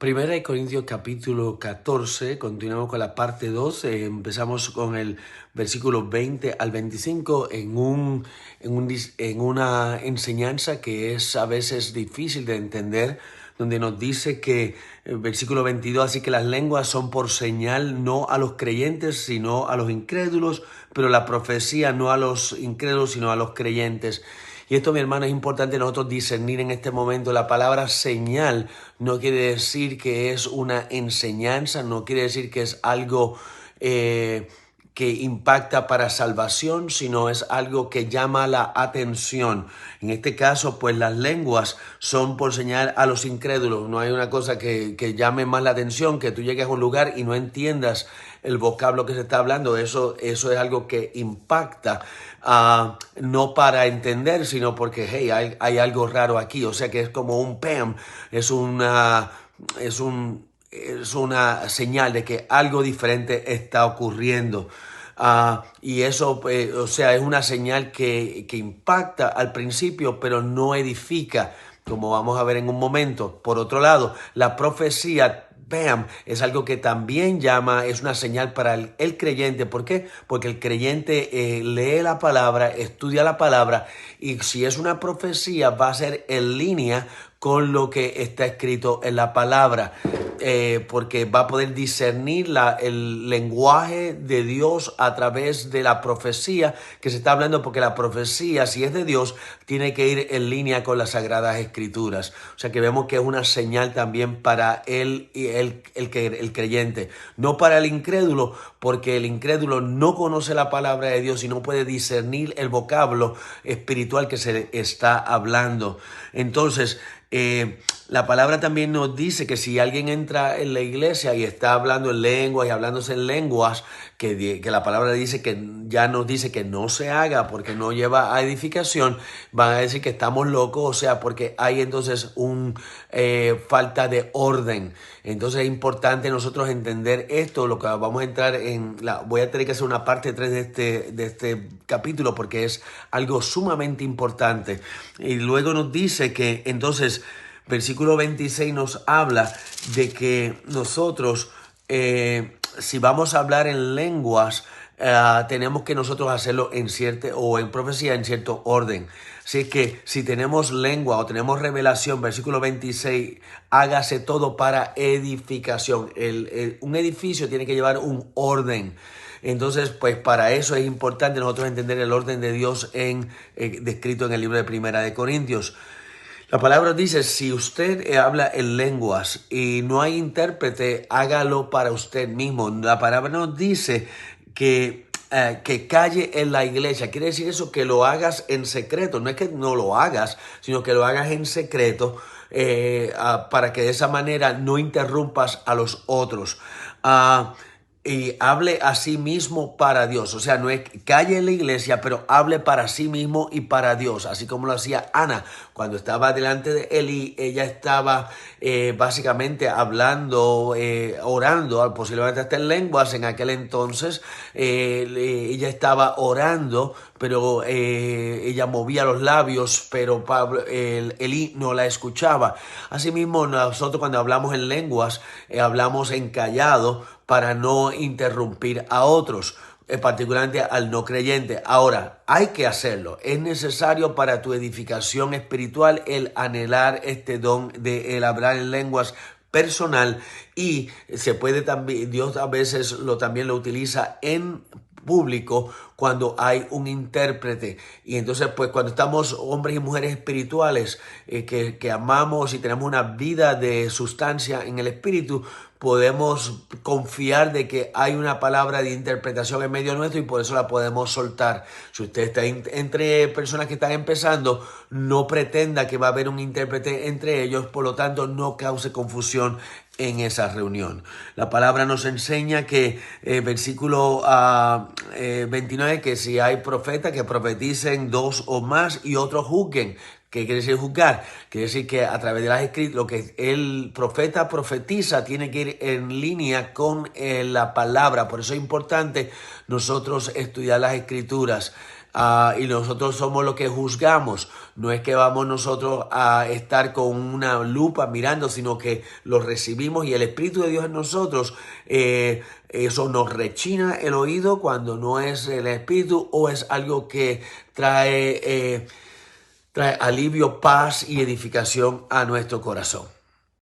Primera de Corintios capítulo 14, continuamos con la parte 2, empezamos con el versículo 20 al 25 en una enseñanza que es a veces difícil de entender, donde nos dice que el versículo 22, así que las lenguas son por señal no a los creyentes, sino a los incrédulos, pero la profecía no a los incrédulos, sino a los creyentes. Y esto, mi hermano, es importante nosotros discernir en este momento. La palabra señal no quiere decir que es una enseñanza, no quiere decir que es algo que impacta para salvación, sino es algo que llama la atención. En este caso, pues las lenguas son por señal a los incrédulos. No hay una cosa que llame más la atención, que tú llegues a un lugar y no entiendas el vocablo que se está hablando. Eso es algo que impacta, no para entender, sino porque, hey, hay algo raro aquí. O sea que es como un PAM, es una señal de que algo diferente está ocurriendo. Y eso, o sea, es una señal que impacta al principio, pero no edifica, como vamos a ver en un momento. Por otro lado, la profecía, bam, es algo que también es una señal para el creyente. ¿Por qué? Porque el creyente lee la palabra, estudia la palabra, y si es una profecía va a ser en línea con lo que está escrito en la palabra, porque va a poder discernir el lenguaje de Dios a través de la profecía que se está hablando, porque la profecía, si es de Dios, tiene que ir en línea con las Sagradas Escrituras. O sea que vemos que es una señal también para el creyente, no para el incrédulo, porque el incrédulo no conoce la palabra de Dios y no puede discernir el vocablo espiritual que se está hablando. Entonces, la palabra también nos dice que si alguien entra en la iglesia y está hablando en lenguas y hablándose en lenguas, que la palabra dice que ya nos dice que no se haga porque no lleva a edificación, van a decir que estamos locos, o sea, porque hay entonces falta de orden. Entonces es importante nosotros entender esto, lo que vamos a entrar voy a tener que hacer una parte 3 de este capítulo porque es algo sumamente importante. Y luego nos dice que entonces versículo 26 nos habla de que nosotros, si vamos a hablar en lenguas, tenemos que nosotros hacerlo en profecía en cierto orden. Así que si tenemos lengua o tenemos revelación, versículo 26, hágase todo para edificación. Un edificio tiene que llevar un orden. Entonces, pues para eso es importante nosotros entender el orden de Dios descrito en el libro de Primera de Corintios. La palabra dice, si usted habla en lenguas y no hay intérprete, hágalo para usted mismo. La palabra nos dice que calle en la iglesia. Quiere decir eso, que lo hagas en secreto. No es que no lo hagas, sino que lo hagas en secreto, para que de esa manera no interrumpas a los otros. Y hable a sí mismo para Dios. O sea, no es calle en la iglesia, pero hable para sí mismo y para Dios. Así como lo hacía Ana cuando estaba delante de Eli. Ella estaba básicamente hablando, orando, posiblemente hasta en lenguas en aquel entonces. Ella estaba orando, pero ella movía los labios, pero Eli no la escuchaba. Asimismo, nosotros cuando hablamos en lenguas, hablamos en callado para no interrumpir a otros, particularmente al no creyente. Ahora, hay que hacerlo. Es necesario para tu edificación espiritual el anhelar este don de el hablar en lenguas personal, y se puede también, Dios a veces también lo utiliza en público cuando hay un intérprete. Y entonces, pues cuando estamos hombres y mujeres espirituales, que amamos y tenemos una vida de sustancia en el espíritu, podemos confiar de que hay una palabra de interpretación en medio nuestro y por eso la podemos soltar. Si usted está entre personas que están empezando, no pretenda que va a haber un intérprete entre ellos, por lo tanto no cause confusión en esa reunión. La palabra nos enseña que, versículo 29, que si hay profeta, que profeticen dos o más y otros juzguen. ¿Qué quiere decir juzgar? Quiere decir que a través de las escrituras, lo que el profeta profetiza tiene que ir en línea con la palabra. Por eso es importante nosotros estudiar las escrituras. y nosotros somos los que juzgamos. No es que vamos nosotros a estar con una lupa mirando, sino que lo recibimos y el Espíritu de Dios en nosotros, eso nos rechina el oído cuando no es el Espíritu o es algo que trae alivio, paz y edificación a nuestro corazón.